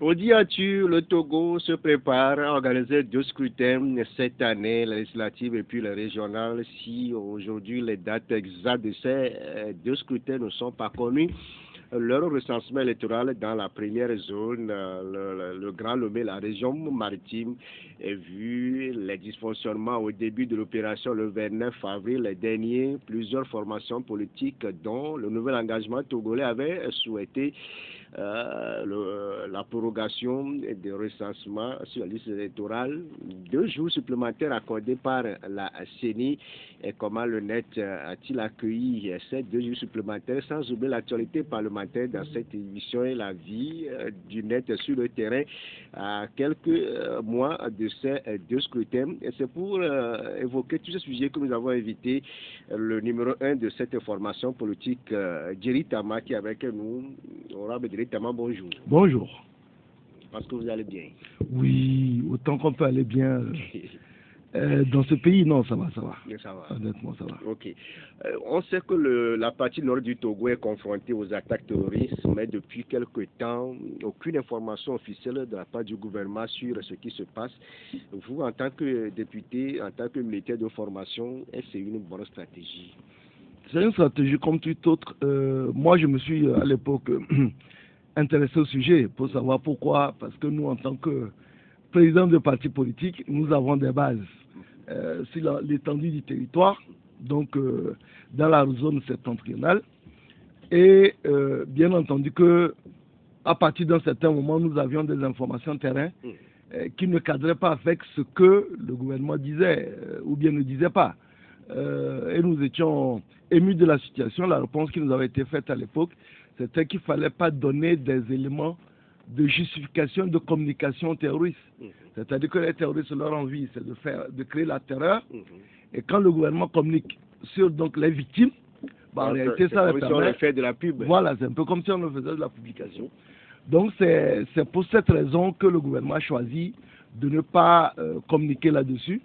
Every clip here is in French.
Odiatu, le Togo se prépare à organiser 2 scrutins cette année, la législative et puis la régionale. Si aujourd'hui les dates exactes de ces 2 scrutins ne sont pas connues, leur recensement électoral dans la première zone, le Grand Lomé, la région maritime, est vu les dysfonctionnements au début de l'opération le 29 avril dernier. Plusieurs formations politiques, dont le nouvel engagement togolais, avait souhaité la prorogation des recensements sur la liste électorale, 2 jours supplémentaires accordés par la CENI. Et comment le net a-t-il accueilli ces 2 jours supplémentaires, sans oublier l'actualité parlementaire dans cette émission et la vie du net sur le terrain à quelques mois de ces 2 scrutins. Et c'est pour évoquer tous ces sujets que nous avons invité le numéro 1 de cette formation politique, Jerry Tama, qui est avec nous. Honorable Jerry Tama, bonjour. Bonjour. Parce que vous allez bien. Oui, autant qu'on peut aller bien. Dans ce pays, non, ça va. Ça va. Honnêtement, ça va. Ok. On sait que la partie nord du Togo est confrontée aux attaques terroristes, mais depuis quelque temps, aucune information officielle de la part du gouvernement sur ce qui se passe. Vous, en tant que député, en tant que militaire de formation, est-ce que c'est une bonne stratégie? C'est une stratégie comme toute autre. Moi, je me suis à l'époque intéressé au sujet pour savoir pourquoi. Parce que nous, en tant que président de parti politique, nous avons des bases sur l'étendue du territoire, donc dans la zone septentrionale. Et bien entendu que à partir d'un certain moment, nous avions des informations terrain qui ne cadraient pas avec ce que le gouvernement disait ou bien ne disait pas. Et nous étions émus de la situation. La réponse qui nous avait été faite à l'époque, c'était qu'il ne fallait pas donner des éléments de justification de communication terroriste. C'est-à-dire que les terroristes, leur envie, c'est de créer la terreur. Et quand le gouvernement communique sur donc, les victimes, en réalité, ça leur permet... fait de la pub. Voilà, c'est un peu comme si on faisait de la publication. Donc, c'est pour cette raison que le gouvernement a choisi de ne pas communiquer là-dessus.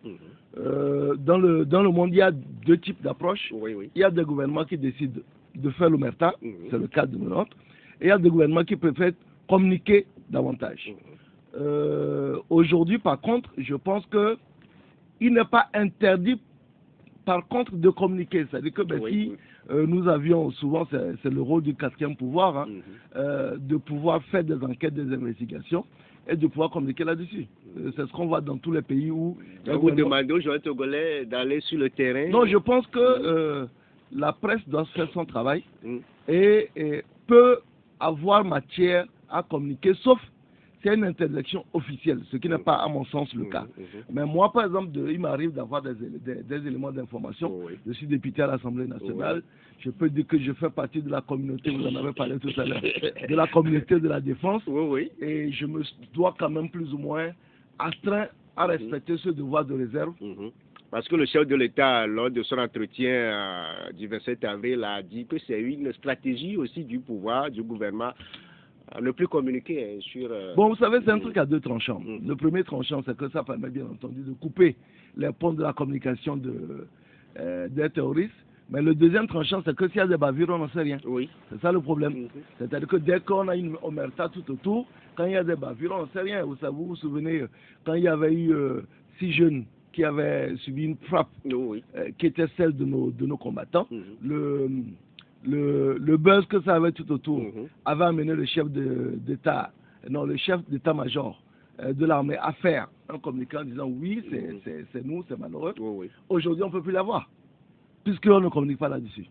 Dans le monde, il y a 2 types d'approches. Il y a des gouvernements qui décident de faire l'omerta, c'est le cas de notre, et il y a des gouvernements qui préfèrent communiquer davantage. Aujourd'hui, par contre, je pense qu'il n'est pas interdit, par contre, de communiquer. C'est-à-dire que si nous avions, souvent, c'est le rôle du 4e pouvoir, de pouvoir faire des enquêtes, des investigations, et de pouvoir communiquer là-dessus. C'est ce qu'on voit dans tous les pays où... Vous demandez aux gens togolais d'aller sur le terrain? Non, je pense que la presse doit faire son travail et peut avoir matière à communiquer, sauf s'il y a une interdiction officielle, ce qui n'est pas, à mon sens, le cas. Mais moi, par exemple, il m'arrive d'avoir des éléments d'information. Je suis député à l'Assemblée nationale. Je peux dire que je fais partie de la communauté, vous en avez parlé tout à l'heure, de la communauté de la défense. Et je me dois quand même plus ou moins astreint à respecter ce devoir de réserve. Parce que le chef de l'État, lors de son entretien du 27 avril, a dit que c'est une stratégie aussi du pouvoir, du gouvernement, à ne plus communiquer sur... Bon, vous savez, c'est un truc à 2 tranchants. Le premier tranchant, c'est que ça permet bien entendu de couper les ponts de la communication des terroristes. Mais le deuxième tranchant, c'est que s'il y a des bavures, on n'en sait rien. C'est ça le problème. C'est-à-dire que dès qu'on a une omerta tout autour, quand il y a des bavures, on ne sait rien. Vous vous souvenez, quand il y avait eu 6 jeunes qui avaient subi une frappe, qui était celle de nos combattants, le buzz que ça avait tout autour avait amené le chef d'état-major de l'armée à faire un communiqué en disant oui, c'est nous, c'est malheureux. Aujourd'hui, on ne peut plus l'avoir, puisqu'on ne communique pas là-dessus.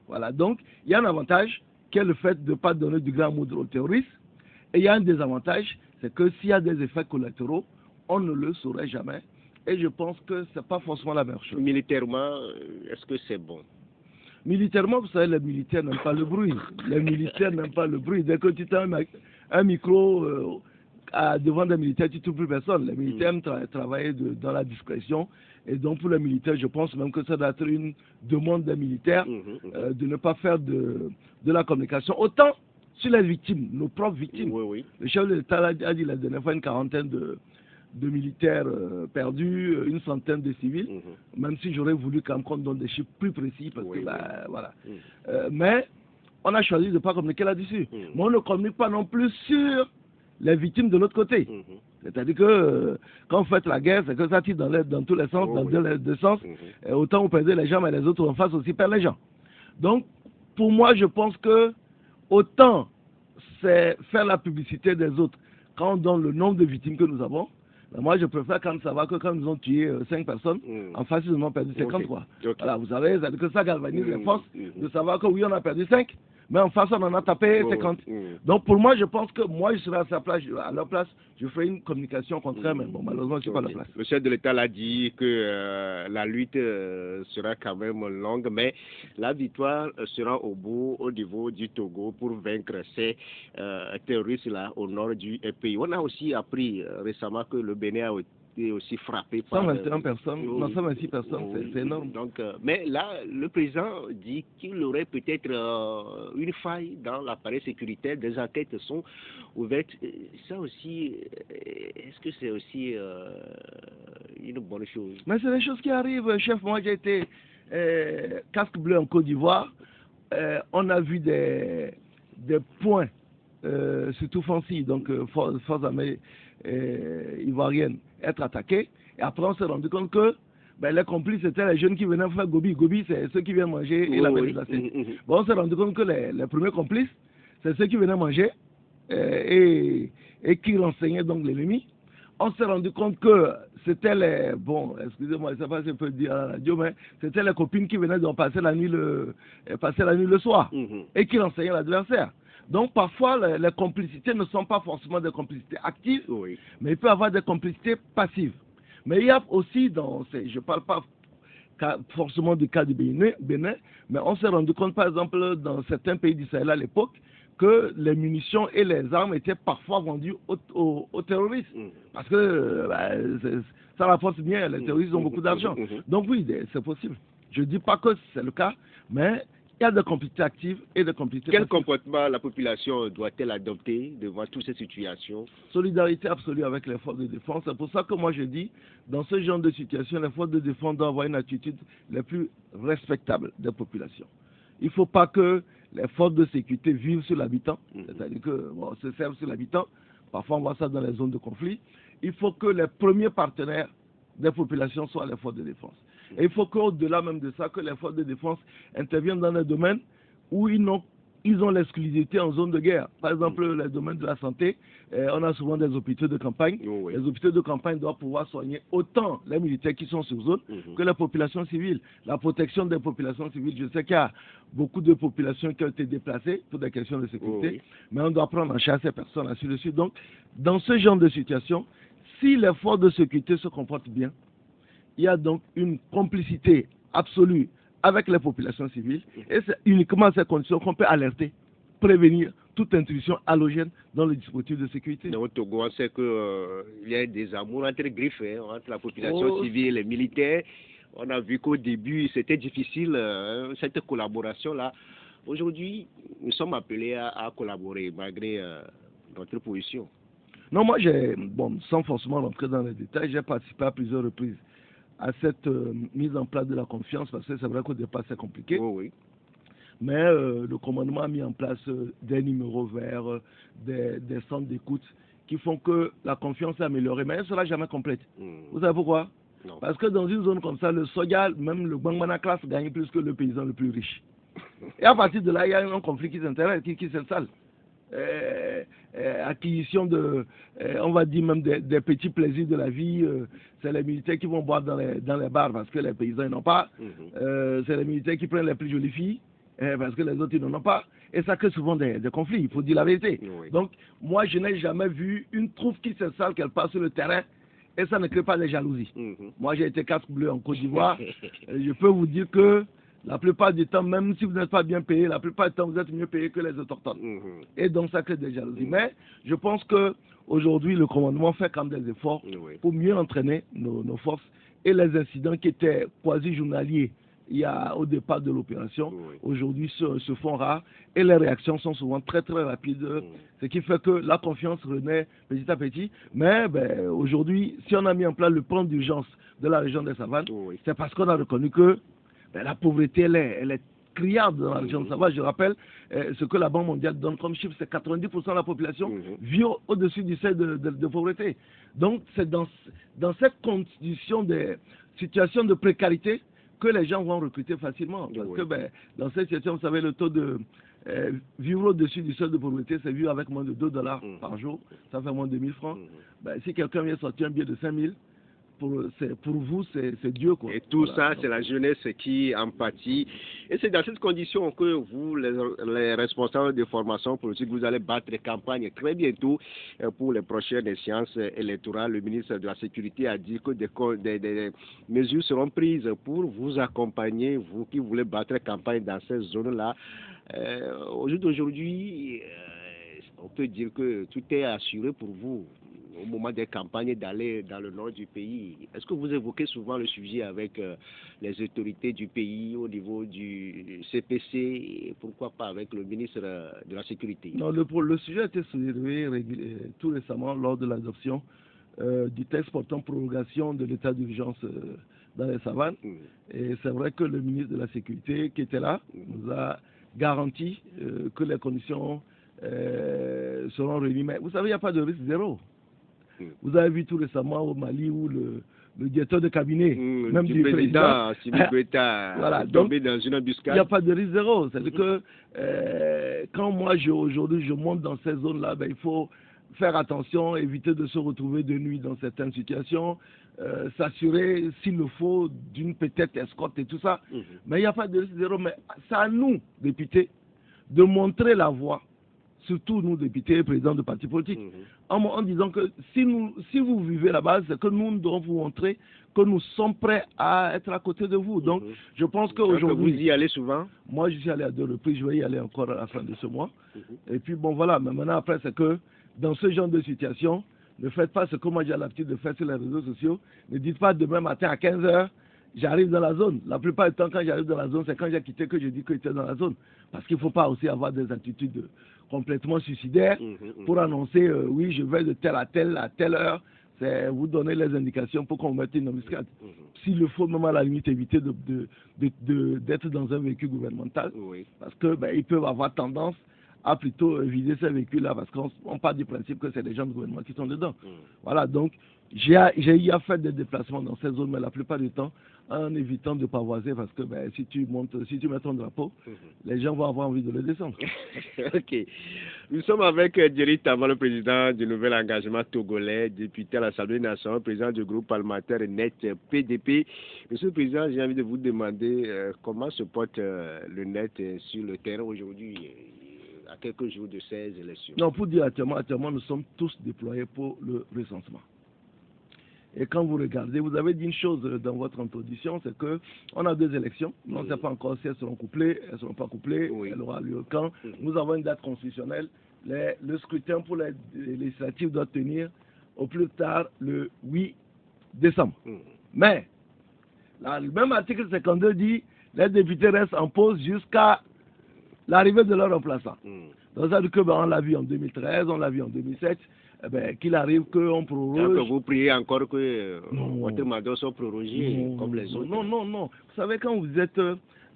Voilà, donc il y a un avantage qui est le fait de ne pas donner du grand moudre aux terroristes, et il y a un désavantage, c'est que s'il y a des effets collatéraux, on ne le saurait jamais, et je pense que ce n'est pas forcément la meilleure chose. Militairement, est-ce que c'est bon? Militairement, vous savez, les militaires n'aiment pas le bruit. Les militaires n'aiment pas le bruit. Dès que tu as un micro devant des militaires, tu ne trouves plus personne. Les militaires aiment travailler dans la discrétion. Et donc, pour les militaires, je pense même que ça doit être une demande des militaires de ne pas faire de la communication. Autant sur les victimes, nos propres victimes. Le chef de l'État a dit la dernière fois une quarantaine de militaires perdus, une centaine de civils, même si j'aurais voulu quand même qu'on donne des chiffres plus précis, parce que, voilà. Mais on a choisi de ne pas communiquer là-dessus. Mais on ne communique pas non plus sur les victimes de l'autre côté. C'est-à-dire que quand vous faites la guerre, c'est que ça tire dans tous les sens, dans les deux sens. Et autant vous perdez les gens, mais les autres en face aussi perdent les gens. Donc, pour moi, je pense que autant c'est faire la publicité des autres quand on donne le nombre de victimes que nous avons. Ben moi, je préfère quand ça va que quand nous ont tué 5 personnes, en face, ils en ont perdu 53. Voilà, vous savez, c'est-à-dire que ça galvanise les forces de savoir que oui, on a perdu 5. Mais en face, on en a tapé 50. Donc, pour moi, je pense que moi, je serai à leur place, je ferai une communication contraire, mais bon, malheureusement, je ne suis pas à leur place. Le chef de l'État l'a dit que la lutte sera quand même longue, mais la victoire sera au bout, au niveau du Togo, pour vaincre ces terroristes-là au nord du pays. On a aussi appris récemment que le Bénin a été aussi frappé par... 121 personnes, non, 126 personnes, c'est énorme. Donc, mais là, le président dit qu'il aurait peut-être une faille dans l'appareil sécuritaire, des enquêtes sont ouvertes. Ça aussi, est-ce que c'est aussi une bonne chose? Mais c'est des choses qui arrivent, chef. Moi, j'ai été casque bleu en Côte d'Ivoire. On a vu des points, surtout Fancy, donc forces armées ivoiriennes, être attaqués. Et après, on s'est rendu compte que les complices, c'était les jeunes qui venaient faire gobi. Gobi, c'est ceux qui viennent manger et la méditation. Bon, on s'est rendu compte que les premiers complices, c'est ceux qui venaient manger et qui renseignaient donc l'ennemi. On s'est rendu compte que c'était les... Bon, excusez-moi, je ne sais pas si je peux dire à la radio, mais c'était les copines qui venaient donc passer la nuit le soir et qui renseignaient l'adversaire. Donc, parfois, les complicités ne sont pas forcément des complicités actives, mais il peut y avoir des complicités passives. Mais il y a aussi, je ne parle pas forcément du cas du Bénin, mais on s'est rendu compte, par exemple, dans certains pays du Sahel à l'époque, que les munitions et les armes étaient parfois vendues aux terroristes. Parce que ça rapporte bien, les terroristes ont beaucoup d'argent. Donc oui, c'est possible. Je ne dis pas que c'est le cas, mais il y a des complicités actives et des complicités passives. Quel passives. comportement la population doit-elle adopter devant toutes ces situations? Solidarité absolue avec les forces de défense. C'est pour ça que moi je dis, dans ce genre de situation, les forces de défense doivent avoir une attitude la plus respectable des populations. Il ne faut pas que les forces de sécurité vivent sur l'habitant, c'est-à-dire que se servent sur l'habitant. Parfois on voit ça dans les zones de conflit. Il faut que les premiers partenaires des populations soient les forces de défense. Et il faut qu'au-delà même de ça, que les forces de défense interviennent dans des domaines où ils ont l'exclusivité en zone de guerre. Par exemple, les domaines de la santé, on a souvent des hôpitaux de campagne. Les hôpitaux de campagne doivent pouvoir soigner autant les militaires qui sont sur zone que les populations civiles. La protection des populations civiles, je sais qu'il y a beaucoup de populations qui ont été déplacées pour des questions de sécurité, mais on doit prendre en charge ces personnes, ainsi de suite. Donc, dans ce genre de situation, si les forces de sécurité se comportent bien, il y a donc une complicité absolue avec les populations civiles, et c'est uniquement à ces conditions qu'on peut alerter, prévenir toute intrusion halogène dans le dispositif de sécurité. Au Togo, on sait qu'il y a des amours entre griffes, entre la population civile et les militaires. On a vu qu'au début, c'était difficile, cette collaboration-là. Aujourd'hui, nous sommes appelés à collaborer, malgré notre position. Non, moi, sans forcément rentrer dans les détails, j'ai participé à plusieurs reprises à cette mise en place de la confiance, parce que c'est vrai qu'au départ c'est compliqué. Mais le commandement a mis en place des numéros verts, des centres d'écoute qui font que la confiance est améliorée, mais elle ne sera jamais complète. Vous savez pourquoi? Parce que dans une zone comme ça, le soja, même le Bangmana classe, gagne plus que le paysan le plus riche. Et à partir de là, il y a un conflit qui s'intéresse, qui s'installe. Acquisition de, on va dire même des petits plaisirs de la vie, c'est les militaires qui vont boire dans les bars parce que les paysans n'en ont pas, c'est les militaires qui prennent les plus jolies filles parce que les autres n'en ont pas, et ça crée souvent des conflits, il faut dire la vérité. Donc moi je n'ai jamais vu une troupe qui s'installe, qu'elle passe sur le terrain et ça ne crée pas de jalousie. Moi j'ai été casque bleu en Côte d'Ivoire, je peux vous dire que la plupart du temps, même si vous n'êtes pas bien payé, la plupart du temps, vous êtes mieux payé que les autochtones. Et donc, ça crée des jalousies. Mais je pense qu'aujourd'hui, le commandement fait quand même des efforts pour mieux entraîner nos forces. Et les incidents qui étaient quasi-journaliers au départ de l'opération, aujourd'hui se font rares. Et les réactions sont souvent très, très rapides. Ce qui fait que la confiance renaît petit à petit. Mais aujourd'hui, si on a mis en place le plan d'urgence de la région des Savanes, c'est parce qu'on a reconnu que la pauvreté, elle est criarde dans la région de Savoie. Je rappelle ce que la Banque mondiale donne comme chiffre, c'est 90% de la population vit au-dessus du seuil de pauvreté. Donc c'est dans cette condition de situation de précarité que les gens vont recruter facilement. Parce que dans cette situation, vous savez, le taux de vivre au-dessus du seuil de pauvreté, c'est vivre avec moins de $2 par jour, ça fait moins de 1000 francs. Si quelqu'un vient sortir un billet de 5000, pour vous, c'est Dieu, quoi. Et tout ça, c'est la jeunesse qui en pâtit. Et c'est dans cette condition que vous, les responsables de formation politique, vous allez battre campagne très bientôt pour les prochaines échéances électorales. Le ministre de la Sécurité a dit que des mesures seront prises pour vous accompagner, vous qui voulez battre campagne dans ces zones-là. Au jour d'aujourd'hui, on peut dire que tout est assuré pour vous au moment des campagnes d'aller dans le nord du pays. Est-ce que vous évoquez souvent le sujet avec les autorités du pays au niveau du CPC et pourquoi pas avec le ministre de la Sécurité? Non, le sujet a été soulevé tout récemment lors de l'adoption du texte portant prorogation de l'état d'urgence dans les savanes. Et c'est vrai que le ministre de la Sécurité qui était là nous a garanti que les conditions seront réunies. Mais vous savez, il n'y a pas de risque zéro. Vous avez vu tout récemment au Mali où le directeur de cabinet, même du président, voilà, tombé dans une embuscade. Il n'y a pas de risque zéro. C'est-à-dire que quand moi aujourd'hui je monte dans ces zones-là, il faut faire attention, éviter de se retrouver de nuit dans certaines situations, s'assurer s'il le faut d'une peut-être escorte et tout ça. Mais il n'y a pas de risque zéro. Mais c'est à nous, députés, de montrer la voie. Surtout nous, députés et présidents de partis politiques, en disant que si vous vivez là-bas, c'est que nous devons vous montrer que nous sommes prêts à être à côté de vous. Donc, je pense qu'aujourd'hui... Vous y allez souvent? Moi, je suis allé à 2 reprises, je vais y aller encore à la fin de ce mois. Et puis, bon, voilà, mais maintenant, après, c'est que dans ce genre de situation, ne faites pas ce que moi j'ai l'habitude de faire sur les réseaux sociaux. Ne dites pas demain matin à 15h, j'arrive dans la zone. La plupart du temps, quand j'arrive dans la zone, c'est quand j'ai quitté que je dis que j'étais dans la zone. Parce qu'il ne faut pas aussi avoir des attitudes complètement suicidaires pour annoncer oui, je vais de telle à telle heure. C'est vous donner les indications pour qu'on mette une embuscade. S'il le faut, même à la limite, éviter d'être dans un véhicule gouvernemental. Parce qu'ils peuvent avoir tendance à plutôt vider ces véhicules-là parce qu'on part du principe que c'est les gens du gouvernement qui sont dedans. Voilà, donc j'ai eu à faire des déplacements dans ces zones, mais la plupart du temps en évitant de pavoiser parce que si tu mets ton drapeau, les gens vont avoir envie de le descendre. Ok. Nous sommes avec Djery Tamba, le président du Nouvel Engagement Togolais, député à l'Assemblée nationale, président du groupe parlementaire NET PDP. Monsieur le Président, j'ai envie de vous demander comment se porte le NET sur le terrain aujourd'hui, à quelques jours de ces élections. Non, pour dire actuellement, nous sommes tous déployés pour le recensement. Et quand vous regardez, vous avez dit une chose dans votre introduction, c'est qu'on a 2 élections. On ne sait pas encore si elles seront couplées, elles ne seront pas couplées, elles auront lieu quand. Nous avons une date constitutionnelle. Le scrutin pour les législatives doit tenir au plus tard le 8 décembre. Mais, là, le même article 52 dit les députés restent en pause jusqu'à l'arrivée de leur remplaçant. Donc ça veut dire qu'on l'a vu en 2013, on l'a vu en 2007. Qu'il arrive qu'on proroge. Donc vous priez encore que votre mandat soit prorogé comme les autres. Non. Vous savez, quand vous êtes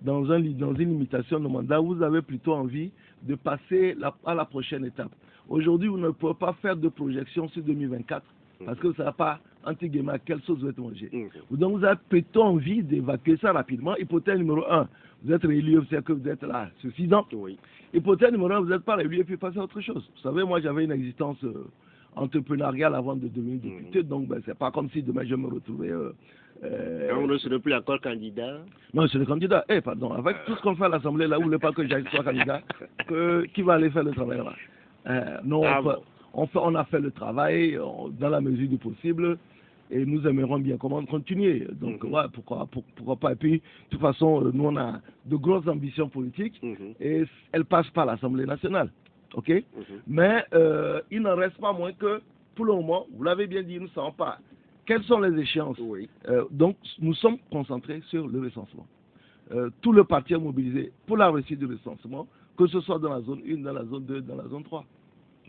dans une limitation de mandat, vous avez plutôt envie de passer à la prochaine étape. Aujourd'hui, vous ne pouvez pas faire de projection sur 2024 parce que ça n'a pas, entre guillemets, quelle sauce vous êtes mangé. Donc vous avez plutôt envie d'évacuer ça rapidement. Hypothèse numéro 1, vous êtes réélu, c'est que vous êtes là sur 6 ans. Hypothèse numéro 1, vous n'êtes pas réélu et puis passez à autre chose. Vous savez, moi j'avais une existence entrepreneuriale avant de devenir député, donc c'est pas comme si demain je me retrouvais... on ne serait plus encore candidat? Non, je suis candidat. Pardon, avec tout ce qu'on fait à l'Assemblée, là, vous ne voulez pas que j'aille soit candidat, qui va aller faire le travail là? Non, on a fait le travail dans la mesure du possible et nous aimerions bien comment continuer. Donc, pourquoi pas. Et puis, de toute façon, nous, on a de grosses ambitions politiques et elles passent par l'Assemblée nationale. Ok, mais il n'en reste pas moins que, pour le moment, vous l'avez bien dit, nous ne savons pas quelles sont les échéances. Donc, nous sommes concentrés sur le recensement. Tout le parti est mobilisé pour la réussite du recensement, que ce soit dans la zone 1, dans la zone 2, dans la zone 3.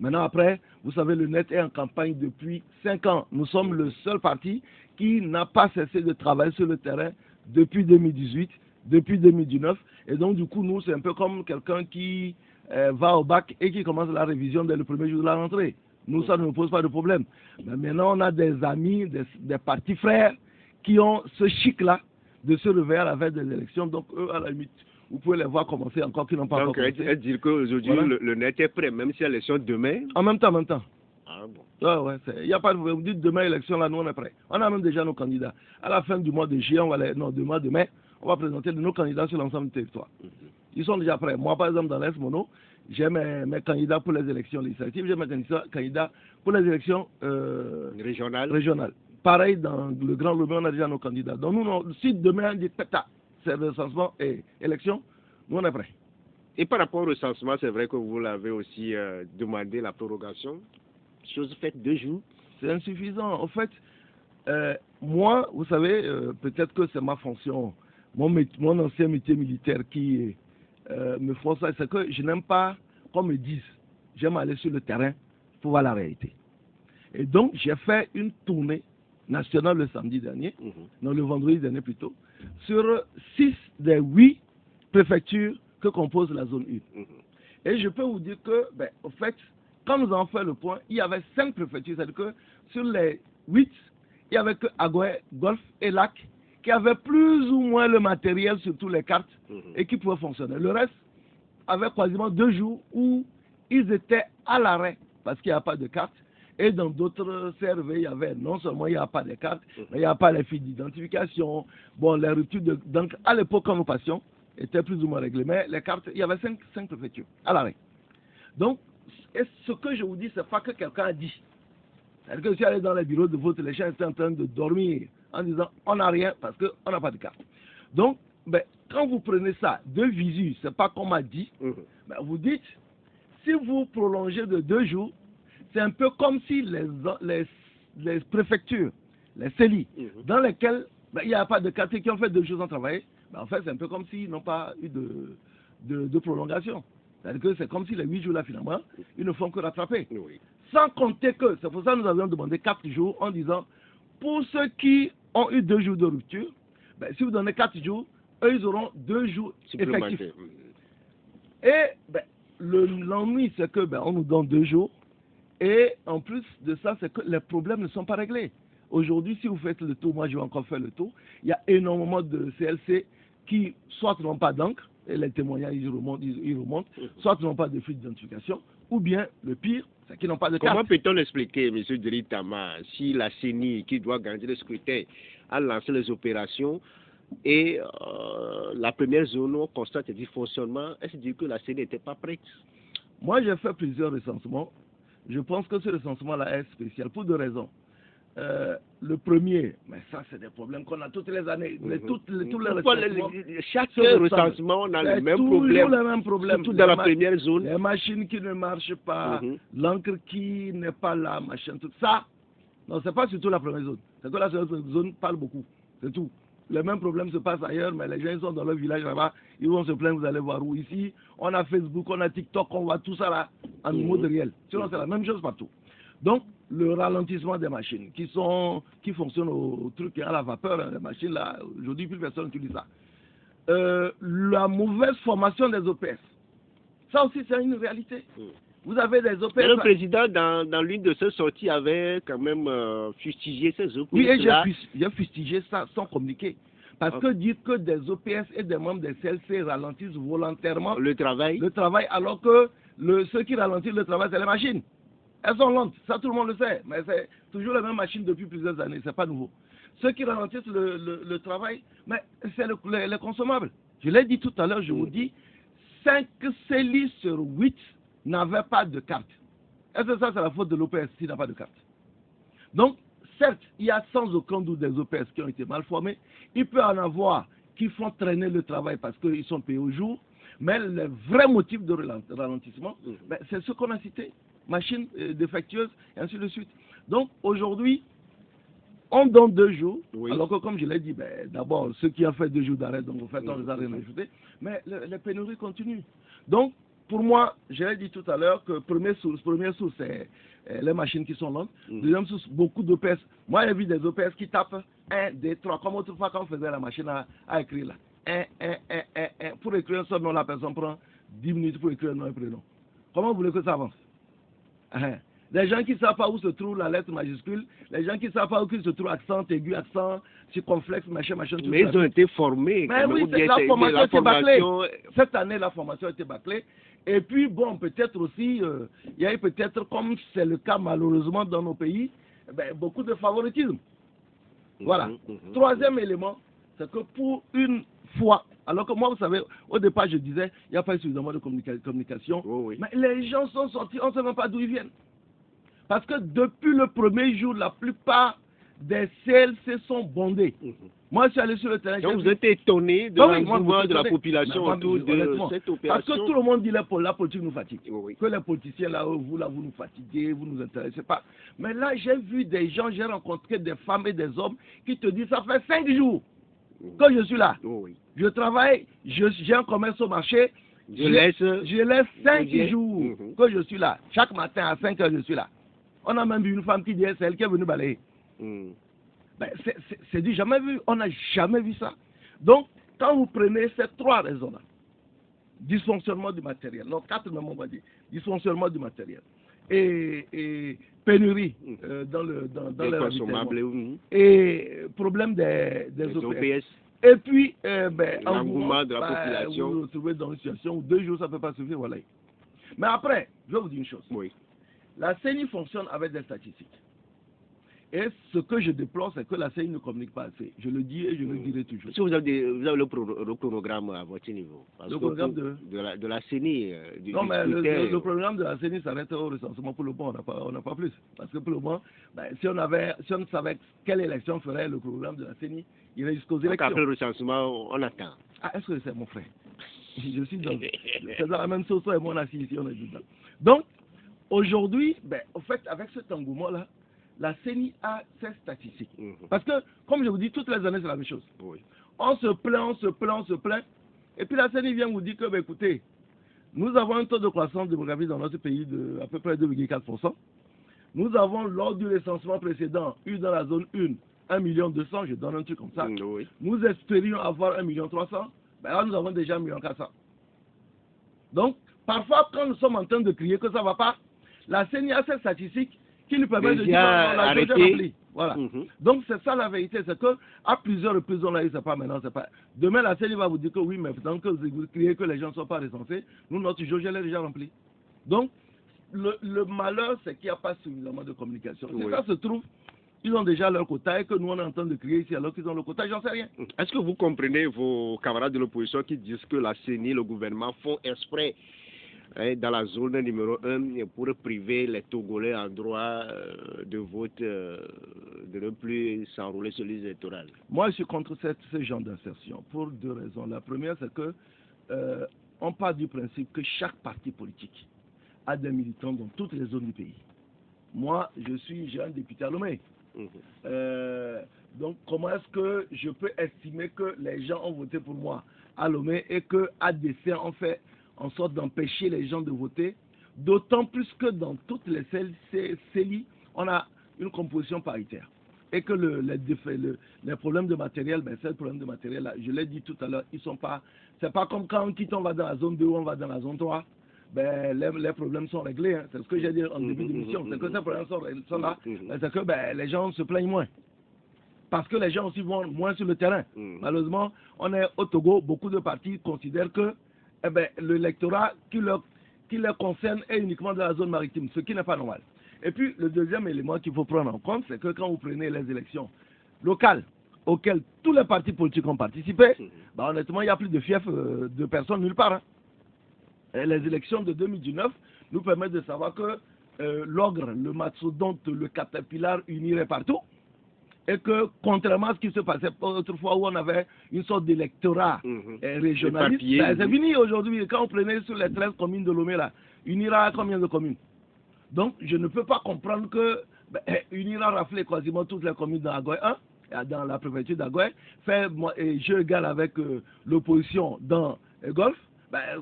Maintenant, après, vous savez, le NET est en campagne depuis 5 ans. Nous sommes le seul parti qui n'a pas cessé de travailler sur le terrain depuis 2018, depuis 2019. Et donc, du coup, nous, c'est un peu comme quelqu'un qui va au bac et qui commence la révision dès le premier jour de la rentrée. Nous, ça ne nous pose pas de problème. Mais maintenant, on a des amis, des partis frères qui ont ce chic-là de se réveiller à la veille des élections. Donc, eux, à la limite, vous pouvez les voir commencer encore, qui n'ont pas encore commencé. Donc, dire qu'aujourd'hui, voilà, le net est prêt, même si il y a l'élection demain. En même temps, en même temps. Ah bon. Ouais, il n'y a pas de problème. Vous dites demain, élection, là, nous, on est prêt. On a même déjà nos candidats. À la fin du mois de juillet, du mois de mai, on va présenter nos candidats sur l'ensemble du territoire. Ils sont déjà prêts. Moi, par exemple, dans l'Est Mono, j'ai mes candidats pour les élections législatives, j'ai mes candidats pour les élections régionales. Pareil, dans le Grand Lomé, on a déjà nos candidats. Donc, nous, si demain, on dit tata, c'est recensement et élection, nous, on est prêts. Et par rapport au recensement, c'est vrai que vous l'avez aussi demandé, la prorogation. Chose faite 2 jours. C'est insuffisant. En fait, moi, vous savez, peut-être que c'est ma fonction, mon ancien métier militaire qui me force ça, c'est que je n'aime pas qu'on me dise. J'aime aller sur le terrain pour voir la réalité. Et donc, j'ai fait une tournée nationale le samedi dernier, non, le vendredi dernier plutôt, sur 6 des 8 préfectures que compose la zone 1. Et je peux vous dire que, en fait, quand nous avons fait le point, il y avait 5 préfectures, c'est-à-dire que sur les 8, il n'y avait que Agoé, Golfe et Lac qui avaient plus ou moins le matériel sur toutes les cartes et qui pouvaient fonctionner. Le reste avait quasiment 2 jours où ils étaient à l'arrêt parce qu'il n'y a pas de carte. Et dans d'autres CRV, il y avait non seulement il n'y a pas de cartes, mais il n'y a pas les fiches d'identification. Bon, les ruptures donc à l'époque quand nous passions étaient plus ou moins réglées. Mais les cartes, il y avait 5 préfectures à l'arrêt. Donc, et ce que je vous dis, c'est pas que quelqu'un a dit. C'est-à-dire que je suis allé dans les bureaux de vote, les gens étaient en train de dormir en disant on n'a rien parce qu'on n'a pas de carte. Donc, quand vous prenez ça de visu, c'est pas qu'on m'a dit, vous dites, si vous prolongez de 2 jours, c'est un peu comme si les préfectures, les CELI, dans lesquelles il n'y a pas de carte et qui ont fait 2 jours sans travailler, en fait, c'est un peu comme s'ils n'ont pas eu de prolongation. C'est-à-dire que c'est comme si les 8 jours là, finalement, ils ne font que rattraper. Sans compter que, c'est pour ça que nous avions demandé 4 jours en disant, pour ceux qui ont eu 2 jours de rupture, si vous donnez 4 jours, eux, ils auront 2 jours effectifs. Et l'ennui, c'est que on nous donne 2 jours. Et en plus de ça, c'est que les problèmes ne sont pas réglés. Aujourd'hui, si vous faites le tour, moi je vais encore faire le tour, il y a énormément de CLC qui soit n'ont pas d'encre, et les témoignages ils remontent, soit n'ont pas de flux d'identification, ou bien le pire, c'est qu'ils n'ont pas de carte. Comment peut-on expliquer, M. Dritama, si la CENI, qui doit garantir le scrutin, a lancé les opérations et la première zone où on constate des dysfonctionnements, est-ce dire que la CENI n'était pas prête? Moi j'ai fait plusieurs recensements. Je pense que ce recensement-là est spécial pour 2 raisons. Le premier, mais ça c'est des problèmes qu'on a toutes les années. Tous les recensements, chaque recensement, on a le même problème. Le même problème. Surtout dans la première zone. Les machines qui ne marchent pas, l'encre qui n'est pas là, machin, tout ça. Non, c'est pas surtout la première zone. C'est que la seconde zone parle beaucoup. C'est tout. Les mêmes problèmes se passent ailleurs, mais les gens ils sont dans leur village là-bas, ils vont se plaindre, vous allez voir où. Ici, on a Facebook, on a TikTok, on voit tout ça là en mode réel. Sinon, c'est la même chose partout. Donc, le ralentissement des machines qui fonctionnent au truc à la vapeur, hein, les machines là, aujourd'hui, plus personne n'utilise ça. La mauvaise formation des OPS. Ça aussi, c'est une réalité. Vous avez des OPS. Mais le président, dans l'une de ses sorties, avait quand même fustigé ces OPS. Oui, et j'ai fustigé ça sans communiquer. Parce que dire que des OPS et des membres des CLC ralentissent volontairement le travail, alors que ceux qui ralentissent le travail, c'est les machines. Elles sont lentes, ça tout le monde le sait, mais c'est toujours la même machine depuis plusieurs années, c'est pas nouveau. Ceux qui ralentissent le travail, mais c'est les consommables. Je l'ai dit tout à l'heure, je vous dis, 5 CELI sur 8 n'avaient pas de carte. Est-ce que ça, c'est la faute de l'OPS s'il n'a pas de carte? Donc, certes, il y a sans aucun doute des OPS qui ont été mal formés. Il peut en avoir qui font traîner le travail parce qu'ils sont payés au jour. Mais le vrai motif de ralentissement, c'est ce qu'on a cité. Machines défectueuses, et ainsi de suite. Donc, aujourd'hui, on donne 2 jours, alors que comme je l'ai dit, d'abord, ceux qui ont fait 2 jours d'arrêt, donc vous faites on les a rien ajouté, mais les pénuries continuent. Donc, pour moi, je l'ai dit tout à l'heure que première source, c'est les machines qui sont lentes. Deuxième source, beaucoup d'OPS. Moi, j'ai vu des OPS qui tapent 1, 2, 3, comme autrefois quand on faisait la machine à écrire là. pour écrire un seul nom, la personne prend 10 minutes pour écrire un nom et prénom. Comment vous voulez que ça avance? Les gens qui ne savent pas où se trouve la lettre majuscule, les gens qui ne savent pas où se trouve accent aigu, accent circonflexe, machin, tout mais ça. ils ont été formés. Mais oui, la formation était bâclée. Cette année, la formation était bâclée. Et puis, bon, peut-être aussi, il y a eu peut-être, comme c'est le cas malheureusement dans nos pays, beaucoup de favoritisme. Voilà. Troisième élément, c'est que pour une fois, alors que moi, vous savez, au départ, je disais, il n'y a pas suffisamment de communication. Mais les gens sont sortis, on ne sait même pas d'où ils viennent. Parce que depuis le premier jour, la plupart des CLC sont bondés. Moi, je suis allé sur le terrain. Donc, vous êtes étonné de l'engouement de la population autour de cette opération. Parce que tout le monde dit que la politique nous fatigue. Que les politiciens, là, vous nous fatiguez, vous ne nous intéressez pas. Mais là, j'ai vu des gens, j'ai rencontré des femmes et des hommes qui te disent, ça fait 5 jours que je suis là. Je travaille, j'ai un commerce au marché. Je laisse 5 jours que je suis là. Chaque matin à 5 heures, je suis là. On a même vu une femme qui dit, c'est elle qui est venue balayer. C'est du jamais vu. On n'a jamais vu ça. Donc, quand vous prenez ces 3 raisons-là, dysfonctionnement du matériel, non, 4 même on va dire, dysfonctionnement du matériel et pénurie dans les ravitaillements et problème des OPS. Et puis, l'engouement de la population. Vous vous retrouvez dans une situation où 2 jours, ça ne peut pas suffire. Voilà. Mais après, je vais vous dire une chose. La CENI fonctionne avec des statistiques. Et ce que je déplore, c'est que la CENI ne communique pas assez. Je le dis et je le dirai toujours. Si vous avez le chronogramme à votre niveau. Le programme de la CENI. Non, mais le programme de la CENI s'arrête au recensement. Pour le moment, on n'a pas plus. Parce que pour le moment, si on savait quelle élection ferait le programme de la CENI, il irait jusqu'aux élections. Après le recensement, on attend. Ah, est-ce que c'est mon frère? Je suis c'est dans la même sauce, et moi on a assis ici, on est dedans. Donc, aujourd'hui, en fait, avec cet engouement-là, la CENI a ses statistiques. Parce que, comme je vous dis, toutes les années, c'est la même chose. On se plaint. Et puis la CENI vient vous dire que, écoutez, nous avons un taux de croissance démographique dans notre pays de à peu près 2,4%. Nous avons, lors du recensement précédent, eu dans la zone 1, 1,2 million, je donne un truc comme ça. Nous espérions avoir 1,3 million. Là, nous avons déjà 1,4 million. Donc, parfois, quand nous sommes en train de crier que ça ne va pas, la CENI a cette statistique qui nous permet de dire la chose est remplie. Voilà. Donc, c'est ça la vérité. C'est qu'à plusieurs reprises, on l'a eu, c'est pas maintenant, c'est pas. Demain, la CENI va vous dire que oui, mais tant que vous criez que les gens ne sont pas recensés, nous, notre jauge, elle est déjà remplie. Donc, le malheur, c'est qu'il n'y a pas suffisamment de communication. Si ça se trouve, ils ont déjà leur quota et que nous, on est en train de crier ici alors qu'ils ont le quota, j'en sais rien. Est-ce que vous comprenez vos camarades de l'opposition qui disent que la CENI, le gouvernement, font exprès dans la zone numéro 1 pour priver les Togolais en droit de vote, de ne plus s'enrôler sur les électorales? Moi, je suis contre ce genre d'insertion pour 2 raisons. La première, c'est que on part du principe que chaque parti politique a des militants dans toutes les zones du pays. Moi, j'ai un député à Lomé. Donc, comment est-ce que je peux estimer que les gens ont voté pour moi à Lomé et qu'à dessein, on fait en sorte d'empêcher les gens de voter, d'autant plus que dans toutes les CELI, on a une composition paritaire. Et que les problèmes de matériel, c'est le problème de matériel, là, je l'ai dit tout à l'heure, c'est pas comme quand on va dans la zone 2 ou on va dans la zone 3, les problèmes sont réglés. C'est ce que j'ai dit en début d'émission, c'est que ces problèmes sont là, c'est que les gens se plaignent moins. Parce que les gens aussi vont moins sur le terrain. Malheureusement, on est au Togo, beaucoup de partis considèrent que l'électorat qui leur concerne est uniquement de la zone maritime, ce qui n'est pas normal. Et puis, le deuxième élément qu'il faut prendre en compte, c'est que quand vous prenez les élections locales auxquelles tous les partis politiques ont participé, honnêtement, il n'y a plus de fief de personnes nulle part. Et les élections de 2019 nous permettent de savoir que l'ogre, le mastodonte, le caterpillar unirait partout. Et que, contrairement à ce qui se passait autrefois où on avait une sorte d'électorat régionaliste, c'est fini aujourd'hui. Quand on prenait sur les 13 communes de Lomé, là, UNIRA a combien de communes? Donc, je ne peux pas comprendre que UNIRA raflait quasiment toutes les communes dans Agoy 1, dans la préfecture d'Agoy, fait jeu égal avec l'opposition dans Golfe,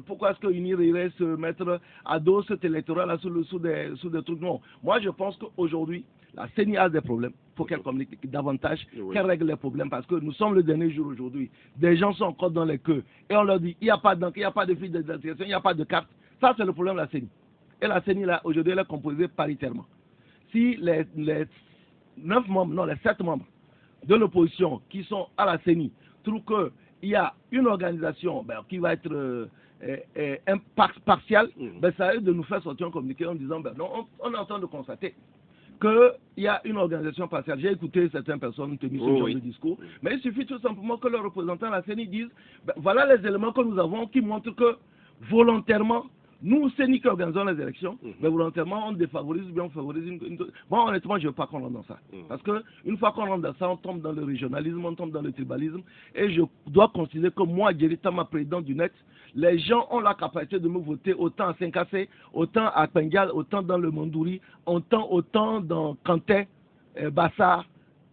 Pourquoi est-ce qu'UNIR irait se mettre à dos cet électorat-là sous des trucs? Non. Moi, je pense qu'aujourd'hui, la CENI a des problèmes. Il faut qu'elle communique davantage, qu'elle règle les problèmes, parce que nous sommes le dernier jour aujourd'hui. Des gens sont encore dans les queues. Et on leur dit, il n'y a pas d'encre, il n'y a pas de fil d'identification, il n'y a pas de carte. Ça, c'est le problème de la CENI. Et la CENI, là, aujourd'hui, elle est composée paritairement. Si les 9 membres, non, les 7 membres de l'opposition qui sont à la CENI trouvent qu'il y a une organisation qui va être partielle, ça a eu de nous faire sortir un communiqué en disant, non, on est en train de constater qu'il y a une organisation partielle. J'ai écouté certaines personnes tenir ce genre de discours, mais il suffit tout simplement que le représentant de la CENI dise, voilà les éléments que nous avons qui montrent que volontairement, nous, CENI qui organisons les élections, mais volontairement, on défavorise ou bien on favorise Bon, honnêtement, je ne veux pas qu'on rentre dans ça. Parce qu'une fois qu'on rentre dans ça, on tombe dans le régionalisme, on tombe dans le tribalisme. Et je dois considérer que moi, Jerry Tama, président du NET, les gens ont la capacité de me voter autant à 5AC, autant à Pengal, autant dans le Mandouri, autant dans Kanté, Bassa,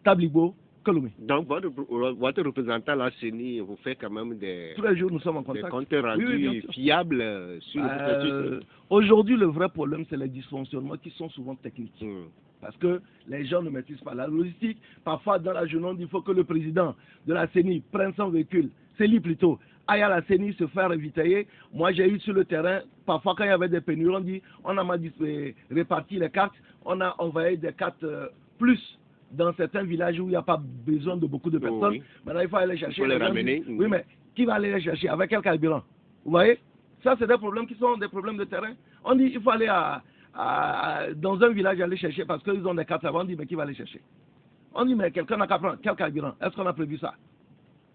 Tablibo, Colomé. Donc, votre représentant, la CENI, vous fait quand même tous les jours, nous sommes en contact. Des comptes rendus fiables sur le processus. Aujourd'hui, le vrai problème, c'est les dysfonctionnements qui sont souvent techniques. Parce que les gens ne maîtrisent pas la logistique. Parfois, dans la journée, on dit qu'il faut que le président de la CENI prenne son véhicule, CENI plutôt, aille à la CENI se faire ravitailler. Moi, j'ai eu sur le terrain, parfois quand il y avait des pénuries, on dit, on a réparti les cartes, on a envoyé des cartes plus dans certains villages où il n'y a pas besoin de beaucoup de personnes. Maintenant, il faut aller les chercher. Il faut les ramener. Oui, mais qui va aller les chercher? Avec quel carburant? Vous voyez? Ça, c'est des problèmes qui sont des problèmes de terrain. On dit il faut aller dans un village aller chercher parce qu'ils ont des cartes avant. On dit mais qui va les chercher? On dit mais quelqu'un n'a qu'à prendre. Quel carburant? Est-ce qu'on a prévu ça?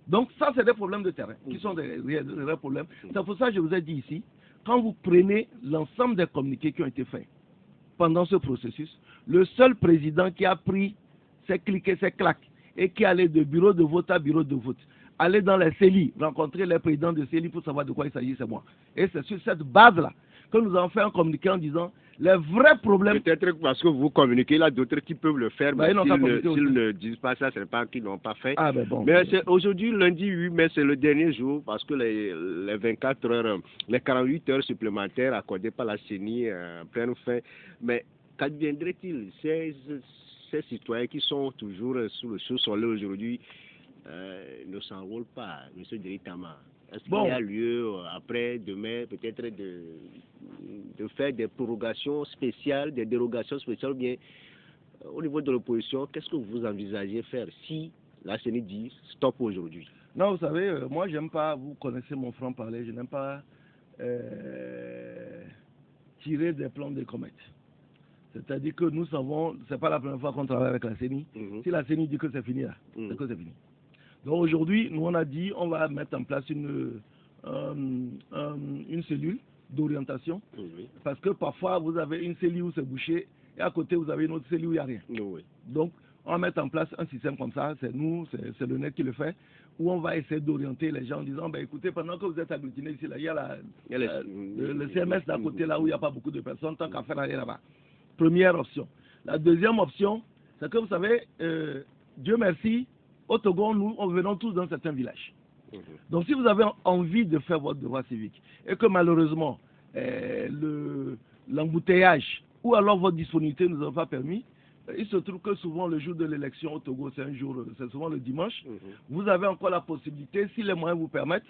Donc ça, c'est des problèmes de terrain qui sont des vrais problèmes. C'est pour ça que je vous ai dit ici, quand vous prenez l'ensemble des communiqués qui ont été faits pendant ce processus, le seul président qui a pris ses clics et ses claques et qui allait de bureau de vote à bureau de vote, aller dans les CELI, rencontrer les présidents de CELI pour savoir de quoi il s'agit, c'est moi. Et c'est sur cette base-là que nous avons fait un communiqué en disant les vrais problèmes. Peut-être parce que vous communiquez, là, d'autres qui peuvent le faire, mais s'ils ne disent pas ça, ce n'est pas qu'ils n'ont pas fait. Mais aujourd'hui, lundi 8 mai, c'est le dernier jour parce que les 24 heures, les 48 heures supplémentaires accordées par la CENI prennent fin. Mais qu'adviendrait-il ces citoyens qui sont toujours sous le sous-sol aujourd'hui ne s'enrôlent pas, M. Jerry Tama? Est-ce qu'il y a lieu, après, demain, peut-être de faire des prorogations spéciales, des dérogations spéciales, ou bien au niveau de l'opposition, qu'est-ce que vous envisagez faire si la CENI dit stop aujourd'hui? Non, vous savez, moi, j'aime pas, vous connaissez mon franc-parler, je n'aime pas tirer des plans de comètes. C'est-à-dire que nous savons, c'est pas la première fois qu'on travaille avec la CENI. Si la CENI dit que c'est fini, là, c'est que c'est fini. Donc aujourd'hui, nous on a dit, on va mettre en place une cellule d'orientation. Parce que parfois, vous avez une cellule où c'est bouché, et à côté, vous avez une autre cellule où il n'y a rien. Donc, on va mettre en place un système comme ça, c'est nous, c'est le NET qui le fait, où on va essayer d'orienter les gens en disant, écoutez, pendant que vous êtes agglutinés ici, là, il y a le CMS d'à côté, là où il n'y a pas beaucoup de personnes, tant qu'à faire aller là-bas. Première option. La deuxième option, c'est que vous savez, Dieu merci, au Togo, nous venons tous dans certains villages. Donc si vous avez envie de faire votre devoir civique et que malheureusement l'embouteillage ou alors votre disponibilité ne nous a pas permis, il se trouve que souvent le jour de l'élection au Togo, c'est souvent le dimanche, vous avez encore la possibilité, si les moyens vous permettent,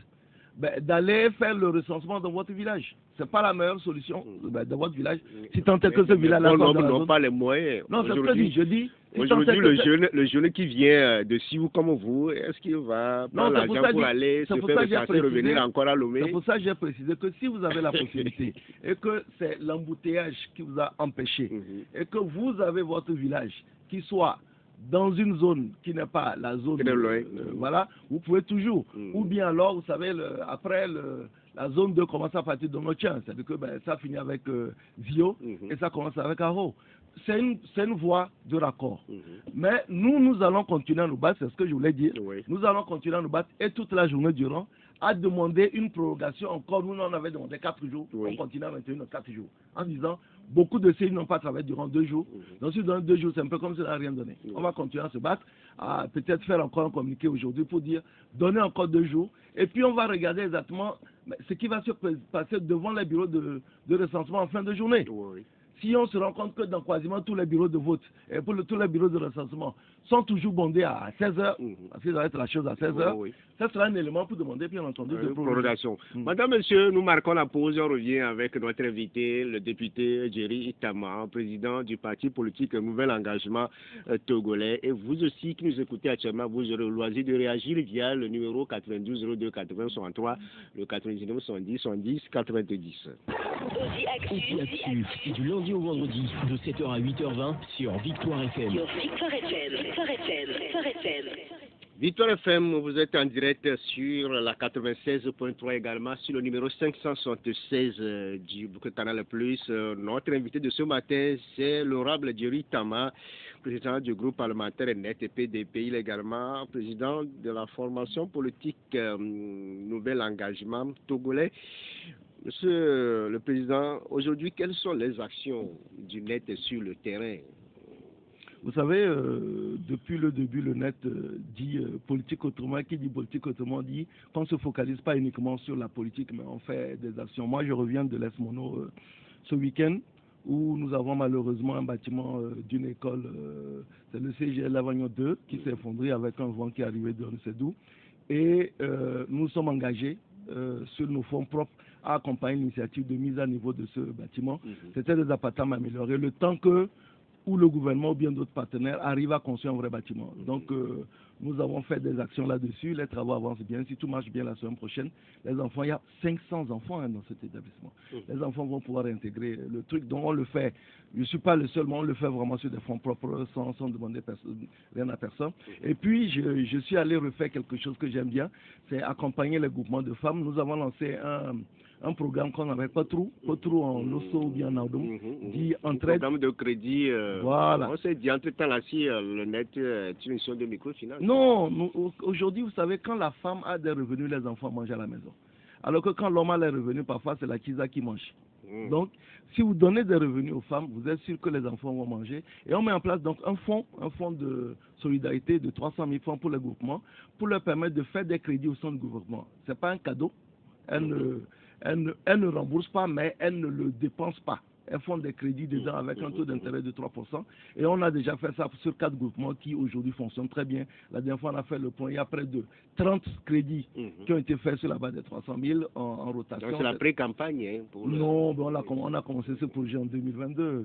d'aller faire le recensement dans votre village. Ce n'est pas la meilleure solution dans votre village. Si tant est que ce village-là... n'ont pas les moyens. Non, c'est ce que je dis. Aujourd'hui, le jeune qui vient de Siou comme vous, est-ce qu'il va prendre l'argent pour aller se faire recasser, revenir encore à Lomé? C'est pour ça que j'ai précisé que si vous avez la possibilité et que c'est l'embouteillage qui vous a empêché et que vous avez votre village qui soit dans une zone qui n'est pas la zone, voilà, vous pouvez toujours. Ou bien alors, vous savez, après la zone 2 commence à partir de Notien, c'est-à-dire que ça finit avec Zio et ça commence avec Aro. C'est une voie de raccord. Mais nous allons continuer à nous battre, c'est ce que je voulais dire. Nous allons continuer à nous battre et toute la journée durant à demander une prorogation encore. Nous en avons demandé 4 jours, on continue à maintenir 4 jours. En disant, beaucoup de CENI n'ont pas travaillé durant 2 jours. Donc si dans 2 jours, c'est un peu comme si on n'a rien donné. On va continuer à se battre, à peut-être faire encore un communiqué aujourd'hui pour dire, donner encore 2 jours. Et puis on va regarder exactement Mais ce qui va se passer devant les bureaux de recensement en fin de journée. Oui. Si on se rend compte que dans quasiment tous les bureaux de vote et pour tous les bureaux de recensement sont toujours bondés à 16h, parce qu'il doit être la chose à 16h, ça sera un élément pour demander, bien entendu, de prorogation. Madame, monsieur, nous marquons la pause et on revient avec notre invité, le député Jerry Itama, président du parti politique Nouvel Engagement Togolais. Et vous aussi qui nous écoutez actuellement, vous aurez le loisir de réagir via le numéro 92 02 80 63, le 99 70 70 90. Audi Actu, du lundi au vendredi, de 7h à 8h20 sur Victoire FM. Victoire FM, vous êtes en direct sur la 96.3 également, sur le numéro 576 du Canal Plus. Notre invité de ce matin, c'est l'honorable Jerry Itama, président du groupe parlementaire NET et PDP. Il est également président de la formation politique Nouvel Engagement Togolais. Monsieur le Président, aujourd'hui, quelles sont les actions du NET sur le terrain? Vous savez, depuis le début, le NET dit politique autrement. Qui dit politique autrement dit qu'on ne se focalise pas uniquement sur la politique, mais on fait des actions. Moi, je reviens de l'Est Mono ce week-end, où nous avons malheureusement un bâtiment d'une école, c'est le CGL Lavagnon 2, qui s'est effondré avec un vent qui est arrivé de on ne sait d'où. Et nous sommes engagés sur nos fonds propres à accompagner l'initiative de mise à niveau de ce bâtiment. C'était des appartements améliorés. Le temps que où le gouvernement ou bien d'autres partenaires arrivent à construire un vrai bâtiment. Donc, nous avons fait des actions là-dessus. Les travaux avancent bien. Si tout marche bien la semaine prochaine, les enfants, il y a 500 enfants dans cet établissement. Les enfants vont pouvoir intégrer le truc. Donc, on le fait. Je ne suis pas le seul, mais on le fait vraiment sur des fonds propres, sans demander rien à personne. Et puis, je suis allé refaire quelque chose que j'aime bien, c'est accompagner les groupements de femmes. Nous avons lancé un programme qu'on n'avait pas trop en Losso ou bien en Audom, dit entraide. Un programme de crédit. Voilà. On s'est dit entre-temps là, si le net est une mission de microfinance. Non, aujourd'hui, vous savez, quand la femme a des revenus, les enfants mangent à la maison. Alors que quand l'homme a les revenus, parfois, c'est la kisa qui mange. Donc, si vous donnez des revenus aux femmes, vous êtes sûr que les enfants vont manger. Et on met en place donc un fonds de solidarité de 300 000 francs pour les groupements, pour leur permettre de faire des crédits au sein du gouvernement. Ce n'est pas un cadeau. Elle ne rembourse pas, mais elle ne le dépense pas. Elles font des crédits dedans avec un taux d'intérêt de 3%. Et on a déjà fait ça sur 4 groupements qui aujourd'hui fonctionnent très bien. La dernière fois, on a fait le point. Il y a près de 30 crédits qui ont été faits sur la base de 300 000 en rotation. Donc c'est la pré-campagne. Hein, non, on a commencé ce projet en 2022,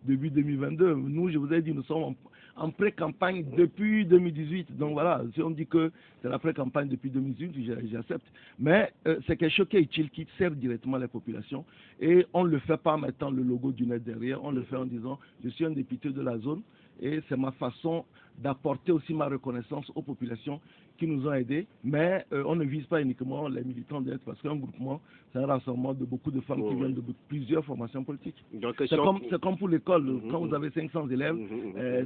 début 2022. Nous, je vous ai dit, nous sommes en pré-campagne depuis 2018. Donc voilà, si on dit que c'est la pré-campagne depuis 2018, j'accepte. Mais c'est quelque chose qui est utile, qui sert directement les populations. Et on ne le fait pas en mettant le logo du net derrière, on le fait en disant je suis un député de la zone et c'est ma façon d'apporter aussi ma reconnaissance aux populations qui nous ont aidés, mais on ne vise pas uniquement les militants d'aide parce qu'un groupement, c'est un rassemblement de beaucoup de femmes qui viennent de plusieurs formations politiques. C'est comme pour l'école, quand vous avez 500 élèves,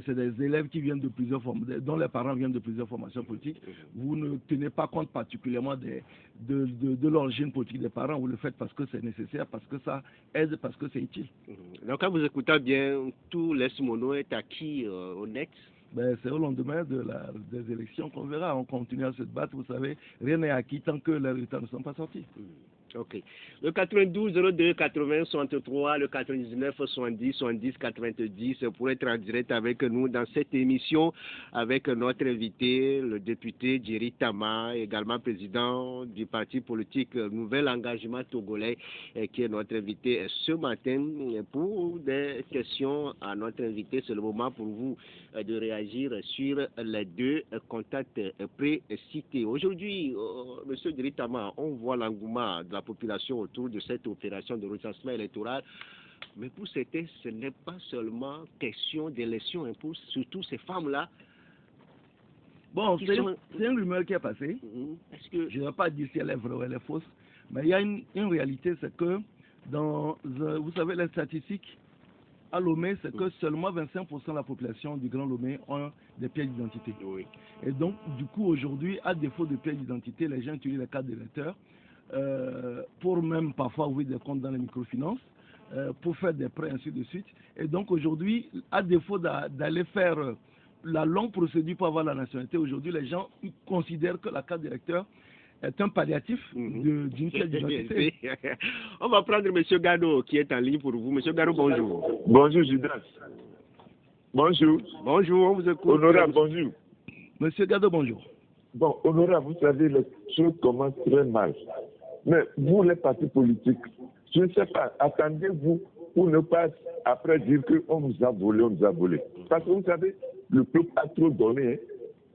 c'est des élèves qui viennent de plusieurs formations, dont les parents viennent de plusieurs formations politiques. Vous ne tenez pas compte particulièrement de l'origine politique des parents, vous le faites parce que c'est nécessaire, parce que ça aide, parce que c'est utile. Donc quand vous écoutez bien, tout l'Est Mono est acquis au net. C'est au lendemain des élections qu'on verra. On continue à se battre. Vous savez, rien n'est acquis tant que les résultats ne sont pas sortis. Ok. Le 92 02 80 63, le 99 70 70 90 pour être en direct avec nous dans cette émission avec notre invité, le député Jerry Itama, également président du parti politique Nouvel Engagement Togolais, qui est notre invité ce matin. Pour des questions à notre invité, c'est le moment pour vous de réagir sur les deux contacts précités. Aujourd'hui, monsieur Jerry Itama, on voit l'engouement de la population autour de cette opération de recensement électoral. Mais pour certains, ce n'est pas seulement question d'élection, hein, pour surtout ces femmes-là. Bon, c'est une rumeur qui est passée. Je ne vais pas dire si elle est vraie ou elle est fausse, mais il y a une réalité, c'est que vous savez, les statistiques à Lomé, c'est que seulement 25% de la population du Grand Lomé ont des pièces d'identité. Oui. Et donc, du coup, aujourd'hui, à défaut de pièces d'identité, les gens utilisent les cartes d'électeurs pour même parfois ouvrir des comptes dans les microfinances, pour faire des prêts, ainsi de suite. Et donc, aujourd'hui, à défaut d'aller faire la longue procédure pour avoir la nationalité, aujourd'hui, les gens considèrent que la carte d'électeur, est un palliatif d'une telle identité. On va prendre M. Gado qui est en ligne pour vous. M. Gado, bonjour. Bonjour, Judas. Bonjour. Bonjour, on vous écoute. Honorable, bonjour. Monsieur Gado, bonjour. Bon, honorable, vous savez, les choses commencent très mal. Mais vous, les partis politiques, je ne sais pas, attendez-vous pour ne pas après dire qu'on nous a volé, on nous a volé. Parce que vous savez, le peuple a trop donné. Hein.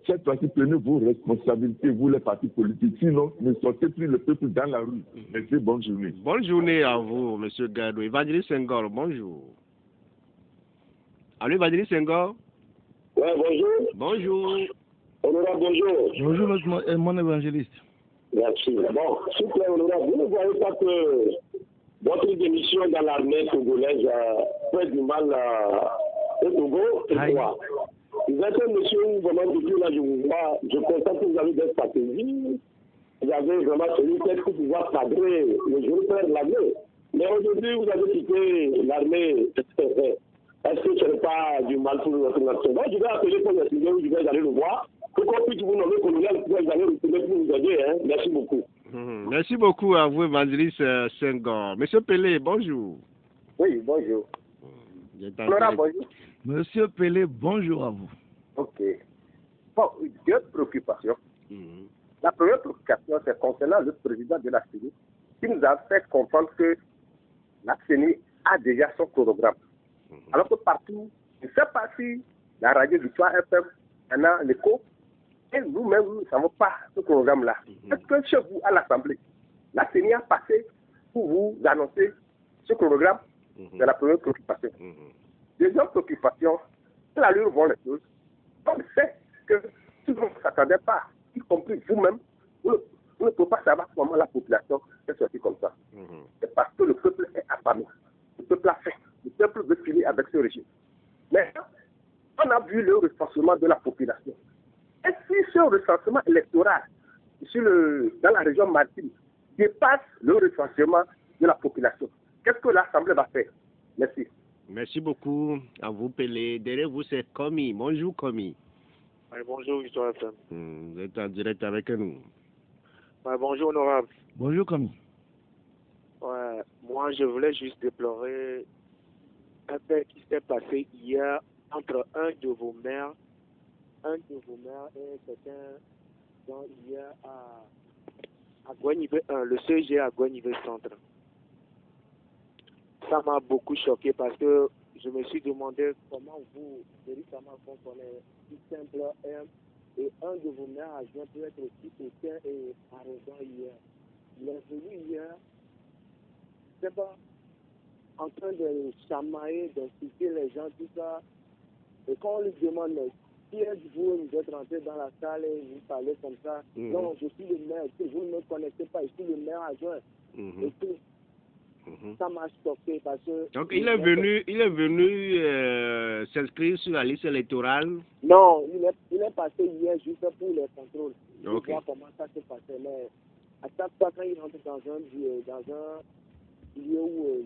Cette fois-ci, prenez vos responsabilités, vous, les partis politiques. Sinon, ne sortez plus le peuple dans la rue. Merci, bonne journée. Bonne journée à vous, M. Gado. Evangeliste Senghor, bonjour. Allô, Evangeliste Senghor? Oui, bonjour. Bonjour. Honorable, bonjour. Bonjour, mon évangéliste. Merci. Bon, s'il vous plaît, honorable, vous ne voyez pas que votre démission dans l'armée togolaise fait du mal au Togo? Pourquoi? Vous êtes un monsieur où vraiment depuis là, je vous vois, je constate que vous avez des stratégies. Vous avez vraiment celui qui pour pouvoir cadrer le jour de l'armée. Mais aujourd'hui, vous avez quitté l'armée. Est-ce que ce n'est pas du mal pour notre nation? Moi, je vais appeler pour le Seigneur, je vais aller le voir. Pour qu'on puisse vous nommer colonel, vous allez retourner pour nous aider. Hein. Merci beaucoup. Merci beaucoup à vous, Evangeliste Senghor. Monsieur Pelé, bonjour. Oui, bonjour. Honorable, bonjour. Monsieur Pelé, bonjour à vous. Ok. Bon, deux préoccupations. La première préoccupation, c'est concernant le président de la CENI, qui nous a fait comprendre que la CENI a déjà son programme. Alors que partout, je ne sais pas si la radio Victoire FM en a l'écho, et nous-mêmes, nous ne savons pas ce programme-là. Est-ce que chez vous, à l'Assemblée, la CENI a passé pour vous annoncer ce programme? C'est la première préoccupation. Deuxième préoccupation, c'est la l'allure vont les choses. On sait que tout le monde ne s'attendait pas, y compris vous-même, vous ne pouvez pas savoir comment la population est sortie comme ça. C'est parce que le peuple est affamé. Le peuple a faim. Le peuple veut finir avec ce régime. Mais on a vu le recensement de la population. Et si ce recensement électoral dans la région maritime dépasse le recensement de la population, qu'est-ce que l'Assemblée va faire? Merci. Merci beaucoup à vous, Pelé. Derrière vous, c'est Komi. Bonjour, Komi. Oui, bonjour, Victoire FM. Vous êtes en direct avec nous. Ouais, bonjour, honorable. Bonjour, Komi. Ouais, moi, je voulais juste déplorer un fait qui s'est passé hier entre un de vos maires et quelqu'un hier à Guanivé 1, le CG à Guanivé Centre. Ça m'a beaucoup choqué parce que je me suis demandé comment vous, véritablement, comprenez si simple et un de vos maires adjoints peut être aussi auteur et arrogant hier. Il est venu hier, c'est pas en train de chamailler, d'insulter les gens, tout ça. Et quand on lui demande, qui êtes-vous, vous êtes rentré dans la salle et vous parlez comme ça. Non, je suis le maire, vous ne me connaissez pas, je suis le maire adjoint. Et tout. Ça m'a choqué parce que... Donc il est venu s'inscrire sur la liste électorale? Non, il est passé hier juste pour les contrôles. Okay. Pour voir comment ça se passait. Mais à chaque fois quand il rentre dans un lieu où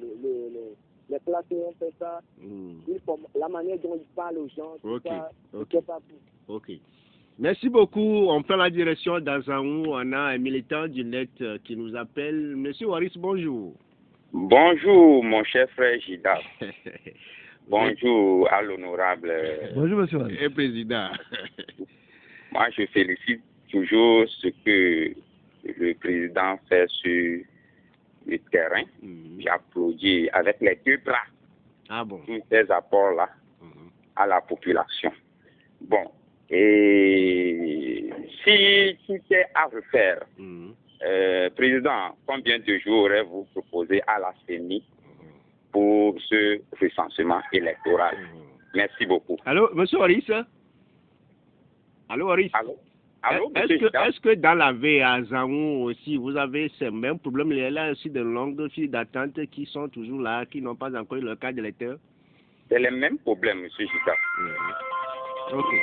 les places ont fait ça, la manière dont il parle aux gens, tout ça, c'est pas tout. Ok. Merci beaucoup. On prend la direction d'Azaou. On a un militant du net qui nous appelle. Monsieur Waris, bonjour. Bonjour, mon cher frère Gida. Bonjour à l'honorable. Bonjour, monsieur Waris. Et président. Moi, je félicite toujours ce que le président fait sur le terrain. J'applaudis avec les deux bras tous ces apports-là à la population. Bon, et si tout est à refaire, président, combien de jours aurez-vous proposé à la CENI pour ce recensement électoral? Merci beaucoup. Allô, monsieur Horis? Allô, Horis? Allô, est-ce que dans la vie à Zaou aussi, vous avez ces mêmes problèmes? Il y a là aussi de longues files d'attente qui sont toujours là, qui n'ont pas encore eu le cas de l'électeur? C'est les mêmes problèmes, monsieur Gita. Ok.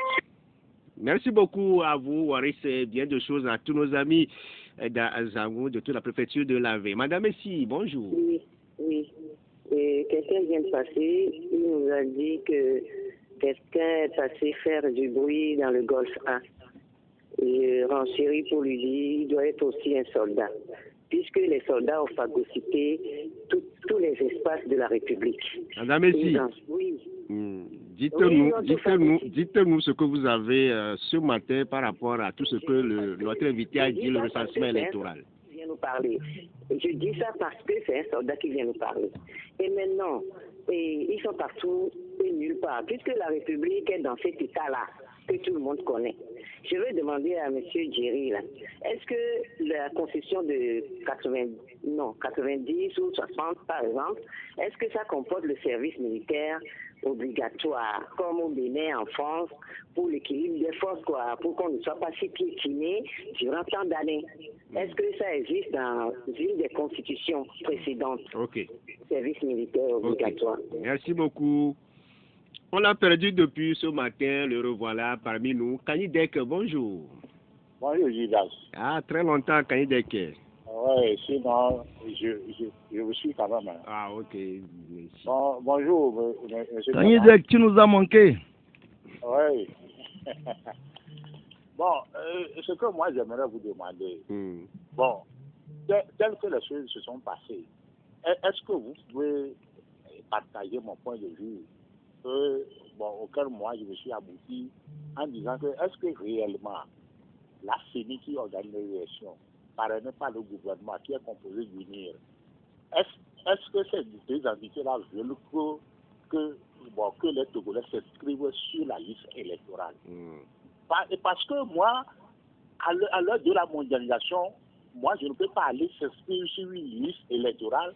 Merci beaucoup à vous, Waris, et bien de choses à tous nos amis d'Azaou, de toute la préfecture de l'Ave. Madame Messi, bonjour. Oui. Quelqu'un vient de passer, il nous a dit que quelqu'un est passé faire du bruit dans le Golfe A. je renchéris pour lui dire il doit être aussi un soldat, puisque les soldats ont phagocyté tous les espaces de la République. Madame Messi, oui. Dites-nous ce que vous avez ce matin par rapport à tout ce que notre invité a dit, le recensement électoral. Vient nous parler. Je dis ça parce que c'est un soldat qui vient nous parler. Et maintenant, ils sont partout et nulle part, puisque la République est dans cet état-là que tout le monde connaît. Je veux demander à M. Djeri, est-ce que la constitution de 90 ou 60, par exemple, est-ce que ça comporte le service militaire obligatoire, comme au Bénin, en France, pour l'équilibre des forces, pour qu'on ne soit pas si piétiné durant tant d'années? Est-ce que ça existe dans une des constitutions précédentes? Ok. Service militaire obligatoire. Okay. Merci beaucoup. On l'a perdu depuis ce matin, le revoilà parmi nous. Kanidek, bonjour. Bonjour, Gidas. Ah, très longtemps, Kanidek. Oui, sinon, je vous suis quand même. Ah, ok. Merci. Bonjour, monsieur. Kanidek, tu nous as manqué. Oui. Bon, ce que moi j'aimerais vous demander, bon, tel que les choses se sont passées, est-ce que vous pouvez partager mon point de vue auquel moi je me suis abouti en disant que est-ce que réellement la CENI qui organise l'élection, parrainée par le gouvernement qui est composé d'UNIR, est-ce que ces deux entités-là veulent que les Togolais s'inscrivent sur la liste électorale? Parce que moi, à l'heure de la mondialisation, moi je ne peux pas aller s'inscrire sur une liste électorale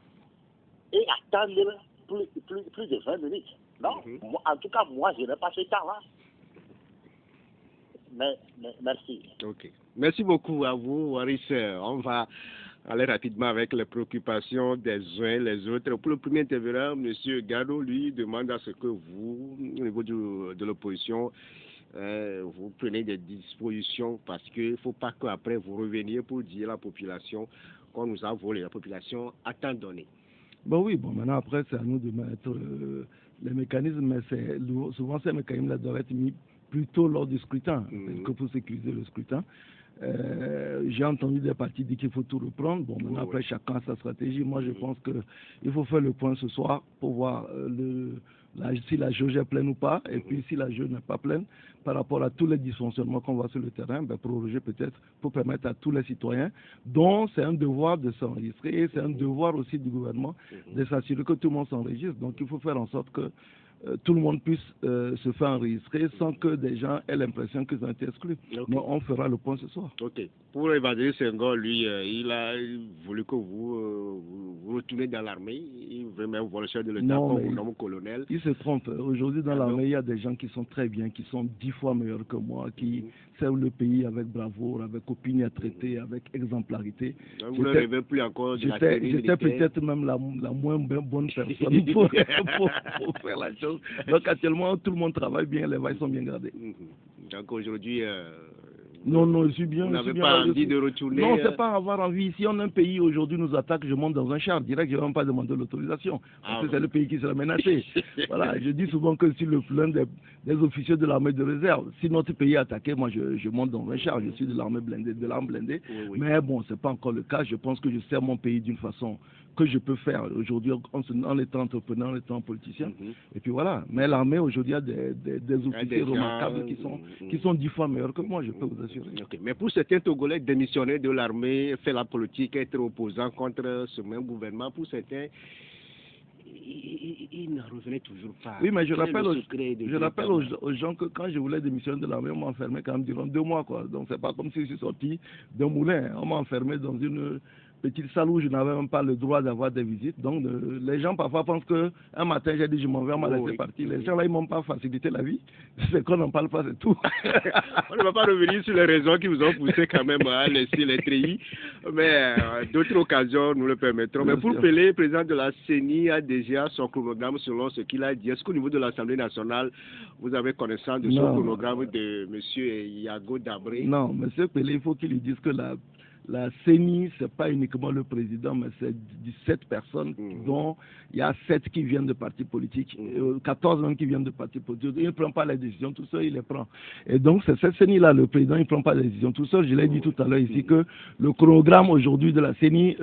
et attendre plus de 20 minutes. Non, en tout cas, moi, je n'ai pas ce temps-là. Mais merci. Ok. Merci beaucoup à vous, Waris. On va aller rapidement avec les préoccupations des uns les autres. Pour le premier intervenant, M. Gado, lui, demande à ce que vous, au niveau de l'opposition, vous prenez des dispositions parce qu'il ne faut pas qu'après vous reveniez pour dire à la population qu'on nous a volé. La population a tant donné. Bon oui, maintenant après c'est à nous de mettre les mécanismes, mais souvent ces mécanismes-là doivent être mis plutôt lors du scrutin, que pour sécuriser le scrutin. J'ai entendu des partis dire qu'il faut tout reprendre. Bon, maintenant après chacun a sa stratégie. Moi je pense qu'il faut faire le point ce soir pour voir si la jauge est pleine ou pas, et puis si la jauge n'est pas pleine, par rapport à tous les dysfonctionnements qu'on voit sur le terrain, proroger peut-être pour permettre à tous les citoyens, dont c'est un devoir de s'enregistrer, et c'est un devoir aussi du gouvernement de s'assurer que tout le monde s'enregistre. Donc il faut faire en sorte que tout le monde puisse se faire enregistrer sans que des gens aient l'impression qu'ils ont été exclus. Okay. Mais on fera le point ce soir. Ok. Pour Evadré Senghor, lui, il a voulu que vous retournez dans l'armée. Il veut même voir le chef de l'État comme vous nomme colonel. Il se trompe. Aujourd'hui, dans l'armée, il y a des gens qui sont très bien, qui sont 10 fois meilleurs que moi, qui servent le pays avec bravoure, avec opinion à traiter, avec exemplarité. Vous ne rêvez plus encore de la J'étais peut-être même la moins bonne personne pour faire la chose. Donc actuellement, tout le monde travaille bien, les vailles sont bien gardées. Donc aujourd'hui... Non, je suis bien. Vous n'avez pas envie de retourner? Non, c'est pas avoir envie. Si un pays aujourd'hui nous attaque, je monte dans un char direct, je ne vais même pas demander l'autorisation. Parce que c'est le pays qui sera menacé. Voilà, je dis souvent que sur le plan des officiers de l'armée de réserve, si notre pays est attaqué, moi je monte dans un char, je suis de l'armée blindée, de l'arme blindée. Oui. Mais bon, c'est pas encore le cas. Je pense que je sers mon pays d'une façon que je peux faire aujourd'hui en étant entrepreneur, en étant politicien. Et puis voilà. Mais l'armée aujourd'hui a des officiers remarquables qui sont 10 fois meilleurs que moi, je peux vous assurer. Okay. Mais pour certains Togolais, démissionner de l'armée, faire la politique, être opposant contre ce même gouvernement, pour certains, ils ne revenaient toujours pas. Oui, mais je rappelle aux gens que quand je voulais démissionner de l'armée, on m'a enfermé quand même durant 2 mois, quoi. Donc c'est pas comme si je suis sorti d'un moulin. On m'a enfermé dans une petite salle où je n'avais même pas le droit d'avoir des visites. Donc les gens parfois pensent qu'un matin j'ai dit je m'en vais, on m'a laissé partir. Les gens là ils m'ont pas facilité la vie. C'est qu'on n'en parle pas, c'est tout. On ne va pas revenir sur les raisons qui vous ont poussé quand même à laisser les treillis. Mais d'autres occasions nous le permettront. Mais pour Pelé, président de la CENI a déjà son chronogramme selon ce qu'il a dit. Est-ce qu'au niveau de l'Assemblée nationale, vous avez connaissance de ce chronogramme de M. Yago Dabré? Non, M. Pelé, il faut qu'il lui dise que la CENI, ce n'est pas uniquement le président, mais c'est 17 personnes, dont il y a 7 qui viennent de partis politiques, 14 même qui viennent de partis politiques. Il ne prend pas les décisions tout seul, il les prend. Et donc, c'est cette CENI-là, le président, il ne prend pas les décisions tout seul. Je l'ai dit tout à l'heure ici que le chronogramme aujourd'hui de la CENI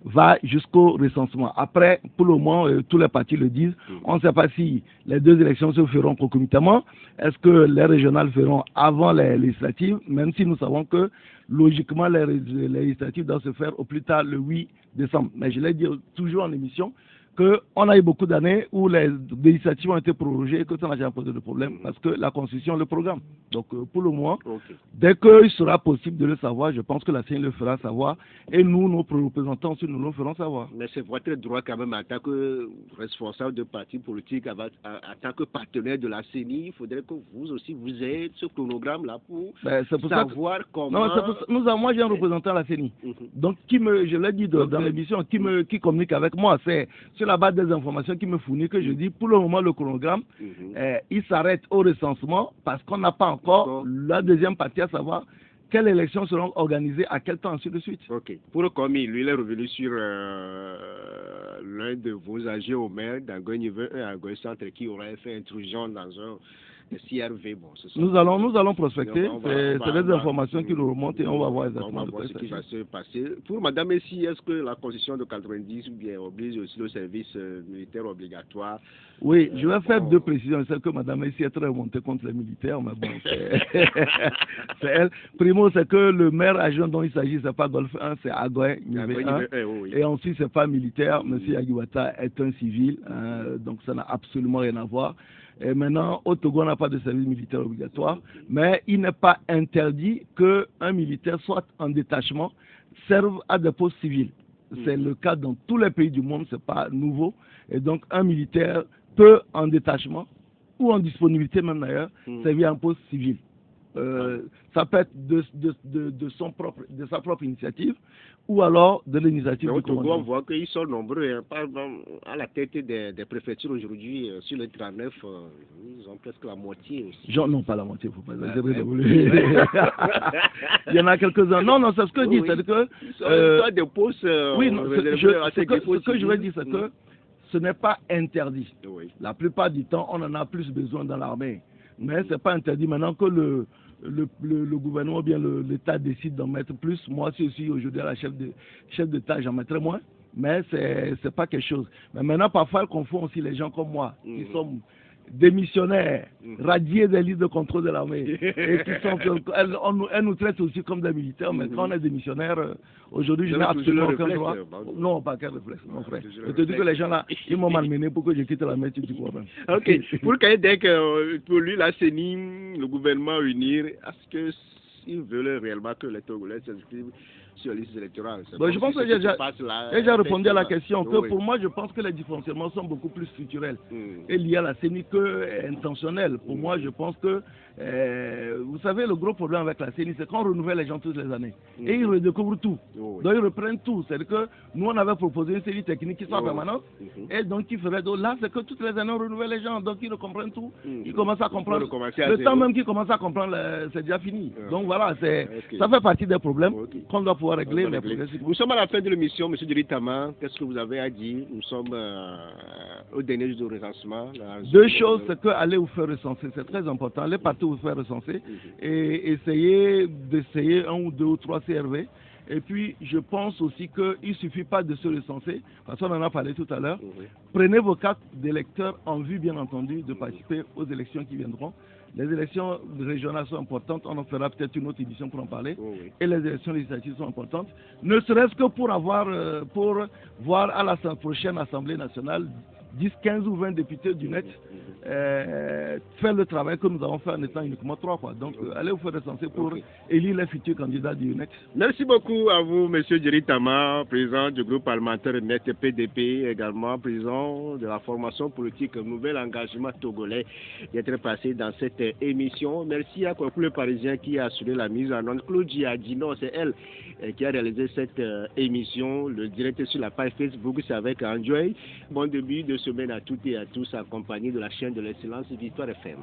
va jusqu'au recensement. Après, pour le moment, tous les partis le disent, on ne sait pas si les deux élections se feront concomitamment. Est-ce que les régionales feront avant les législatives, même si nous savons que logiquement les législatives doivent se faire au plus tard le 8 décembre. Mais je l'ai dit toujours en émission qu'on a eu beaucoup d'années où les législatives ont été prorogées et que ça n'a jamais posé de problème parce que la Constitution le programme. Donc pour le moment, dès qu'il sera possible de le savoir, je pense que la CENI le fera savoir et nous, nos représentants aussi, nous le ferons savoir. Mais c'est votre droit quand même en tant que responsable de parti politique, en tant que partenaire de la CENI, il faudrait que vous aussi vous ayez ce chronogramme-là pour savoir comment... Non, moi j'ai un représentant à la CENI. Donc je l'ai dit dans l'émission, qui communique avec moi, c'est sur la base des informations qui me fournit que je dis pour le moment le chronogramme, il s'arrête au recensement parce qu'on n'a pas encore la deuxième partie à savoir quelles élections seront organisées, à quel temps, ainsi de suite. Ok. Pour le commis, lui, il est revenu sur l'un de vos agents au maire d'Angoy Niveau 1 à Angoy Centre qui aurait fait intrusion dans un CRV. Bon, nous allons prospecter, c'est des informations qui nous remontent et on va voir exactement ce qui va se passer. Pour Madame Messi, est-ce que la Constitution de 90 oblige aussi le service militaire obligatoire? Oui, je vais faire deux précisions. Celle que Madame Messi est très remontée contre les militaires, mais bon, c'est elle. Primo, c'est que le maire adjoint dont il s'agit, c'est pas Golfe 1, c'est Agoy Niveau 1. Et ensuite, c'est pas militaire. Monsieur Yagiwata est un civil, donc ça n'a absolument rien à voir. Et maintenant, au Togo, on n'a pas de service militaire obligatoire, mais il n'est pas interdit qu'un militaire soit en détachement, serve à des postes civils. C'est le cas dans tous les pays du monde, ce n'est pas nouveau. Et donc, un militaire peut, en détachement, ou en disponibilité même d'ailleurs, servir à un poste civil. Ça peut être de sa propre initiative ou alors de l'initiative du commandant. On voit qu'ils sont nombreux. À la tête des préfectures aujourd'hui, sur les 39, ils ont presque la moitié aussi. Non, pas la moitié, il ne faut pas il y en a quelques-uns. Non, c'est ce que je dis. C'est que, des postes, ce que je veux dire, c'est que ce n'est pas interdit. La plupart du temps, on en a plus besoin dans l'armée. Mais ce n'est pas interdit. Maintenant que le gouvernement ou bien l'État décide d'en mettre plus, moi si aussi aujourd'hui à la chef d'État, j'en mettrai moins. Mais c'est pas quelque chose. Mais maintenant, parfois, ils confondent aussi les gens comme moi, qui sont démissionnaires, radiés des listes de contrôle de l'armée. Et qui sont, elle nous traite aussi comme des militaires, mais quand on est démissionnaire, aujourd'hui, je n'ai absolument aucun droit. Non, pas qu'un réflexe, mon frère. Je te dis que les gens là, ils m'ont malmené pour que je quitte la métier du gouvernement. Ok. Pour Kaïdek, pour lui, la CENI, le gouvernement unir, est-ce qu'ils veulent réellement que les Togolais s'inscrivent sur la liste électorale? Bon, je pense que j'ai déjà répondu à la question. Que pour moi, je pense que les différenciements sont beaucoup plus structurels et liés à la CENI que intentionnels. Pour moi, je pense que, vous savez, le gros problème avec la CENI, c'est qu'on renouvelle les gens toutes les années. Et ils redécouvrent tout. Donc, ils reprennent tout. C'est-à-dire que nous, on avait proposé une série technique qui soit permanente. Et donc, qui ferait d'autres. Là, c'est que toutes les années, on renouvelle les gens. Donc, ils ne comprennent tout. Ils commencent à comprendre. Le temps même qu'ils commencent à comprendre, c'est déjà fini. Donc, voilà, ça fait partie des problèmes qu'on doit pouvoir régler. Nous sommes à la fin de l'émission, M. Diritama. Qu'est-ce que vous avez à dire? Nous sommes au dernier jour de recensement. Deux choses, c'est qu'aller vous faire recenser, c'est très important. Allez partout vous faire recenser et essayer d'essayer 1 ou 2 ou 3 CRV. Et puis, je pense aussi qu'il ne suffit pas de se recenser, parce qu'on en a parlé tout à l'heure. Prenez vos cartes d'électeurs en vue, bien entendu, de participer aux élections qui viendront. Les élections régionales sont importantes, on en fera peut-être une autre édition pour en parler. Et les élections législatives sont importantes, ne serait-ce que pour voir à la prochaine Assemblée nationale 10, 15 ou 20 députés du net faire le travail que nous avons fait en étant uniquement 3. Donc, allez vous faire recenser pour élire les futurs candidats du net. Merci beaucoup à vous, M. Diritama, président du groupe parlementaire net PDP, également président de la formation politique Nouvel Engagement Togolais, d'être passé dans cette émission. Merci à Conclure Parisien qui a assuré la mise en onde. Claudia Adino, c'est elle qui a réalisé cette émission. Le direct sur la page Facebook, c'est avec Enjoy. Bon début de semaine à toutes et à tous, accompagné de la chaîne de l'excellence Victoire FM.